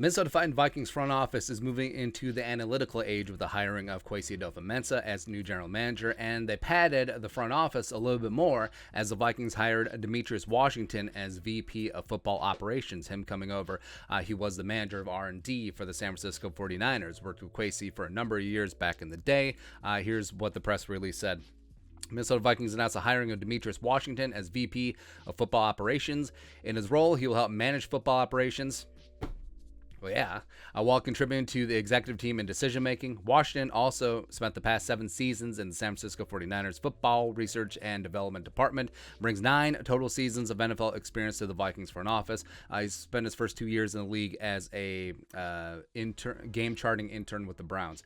Minnesota Vikings front office is moving into the analytical age with the hiring of Kwesi Adofo-Mensah as new general manager, and they padded the front office a little bit more as the Vikings hired Demitrius Washington as VP of football operations. Him coming over, he was the manager of R&D for the San Francisco 49ers, worked with Kwesi for a number of years back in the day. Here's what the press release said. Minnesota Vikings announced the hiring of Demitrius Washington as VP of football operations. In his role, he will help manage football operations. While contributing to the executive team in decision-making. Washington also spent the past 7 seasons in the San Francisco 49ers football research and development department, brings 9 total seasons of NFL experience to the Vikings front office. He spent his first 2 years in the league as a game charting intern with the Browns.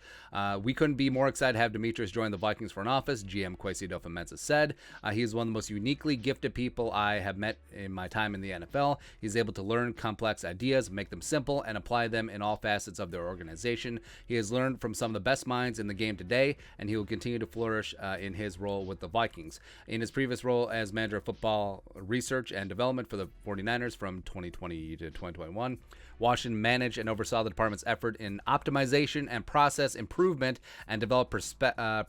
We couldn't be more excited to have Demitrius join the Vikings front office, GM Kwesi Adofo-Mensah said. He is one of the most uniquely gifted people I have met in my time in the NFL. He's able to learn complex ideas, make them simple, and apply them in all facets of their organization. He has learned from some of the best minds in the game today, and he will continue to flourish in his role with the Vikings. In his previous role as manager of football research and development for the 49ers from 2020 to 2021, Washington managed and oversaw the department's effort in optimization and process improvement and developed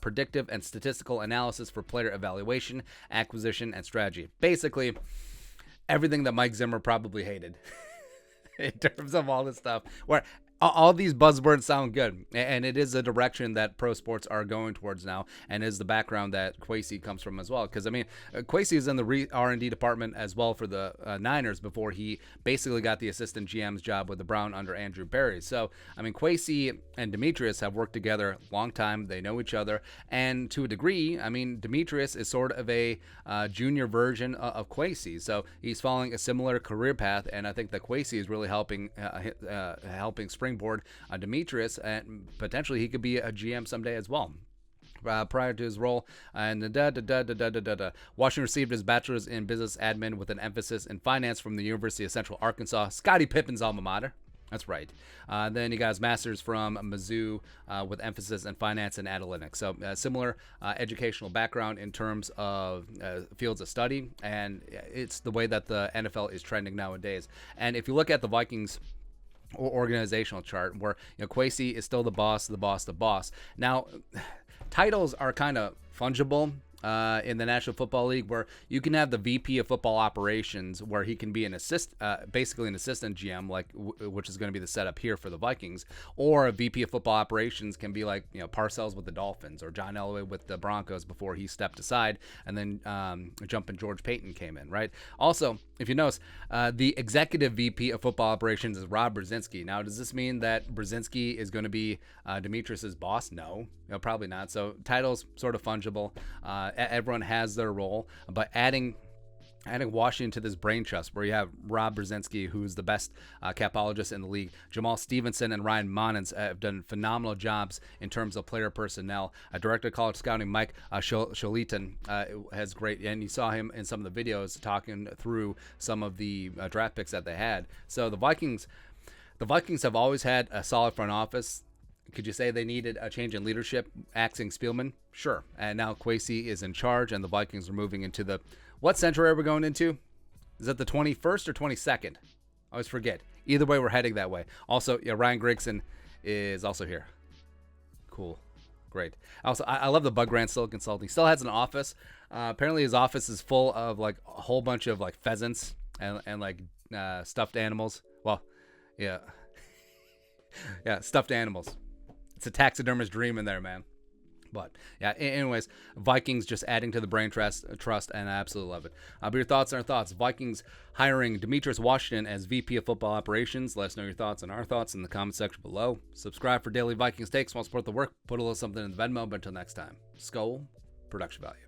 predictive and statistical analysis for player evaluation, acquisition, and strategy. Basically, everything that Mike Zimmer probably hated. In terms of all this stuff, where all these buzzwords sound good, and it is a direction that pro sports are going towards now, and is the background that Kwesi comes from as well. Because Kwesi is in the R&D department as well for the Niners before he basically got the assistant GM's job with the Brown under Andrew Berry. So Kwesi and Demitrius have worked together a long time. They know each other, and to a degree, Demitrius is sort of a junior version of Kwesi. So he's following a similar career path, and I think that Kwesi is really helping springboard Demitrius, and potentially he could be a GM someday as well. Prior to his role, Washington received his bachelor's in business admin with an emphasis in finance from the University of Central Arkansas, Scottie Pippen's alma mater. That's right. Then he got his master's from Mizzou with emphasis in finance and analytics. So similar educational background in terms of fields of study, and it's the way that the NFL is trending nowadays. And if you look at the Vikings organizational chart, where Kwesi is still the boss. Now, titles are kind of fungible in the National Football League, where you can have the VP of football operations, where he can be basically an assistant GM, which is going to be the setup here for the Vikings, or a VP of football operations can be like Parcells with the Dolphins, or John Elway with the Broncos before he stepped aside, and then Jumpin' George Payton came in, right? Also, if you notice, the executive VP of football operations is Rob Brzezinski. Now, does this mean that Brzezinski is going to be Demetrius's boss? No, probably not. So titles sort of fungible. Everyone has their role, but adding Washington to this brain trust, where you have Rob Brzezinski, who's the best capologist in the league. Jamal Stevenson and Ryan Monens have done phenomenal jobs in terms of player personnel. Director of college scouting Mike Sholiton has great, and you saw him in some of the videos talking through some of the draft picks that they had. So the Vikings have always had a solid front office. Could you say they needed a change in leadership, axing Spielman? Sure. And now Kwesi is in charge, and the Vikings are moving into the... What century are we going into? Is that the 21st or 22nd? I always forget. Either way, we're heading that way. Also, Ryan Grigson is also here. Cool. Great. Also, I love the Bug Grant still consulting. He still has an office. Apparently, his office is full of a whole bunch of pheasants and stuffed animals. Well, yeah. Yeah, stuffed animals. It's a taxidermist dream in there, man. But yeah, anyways, Vikings just adding to the brain trust, and I absolutely love it. But your thoughts are thoughts. Vikings hiring Demitrius Washington as VP of football operations. Let us know your thoughts and our thoughts in the comment section below. Subscribe for daily Vikings takes. Want to support the work? Put a little something in the Venmo. But until next time, Skull Production Value.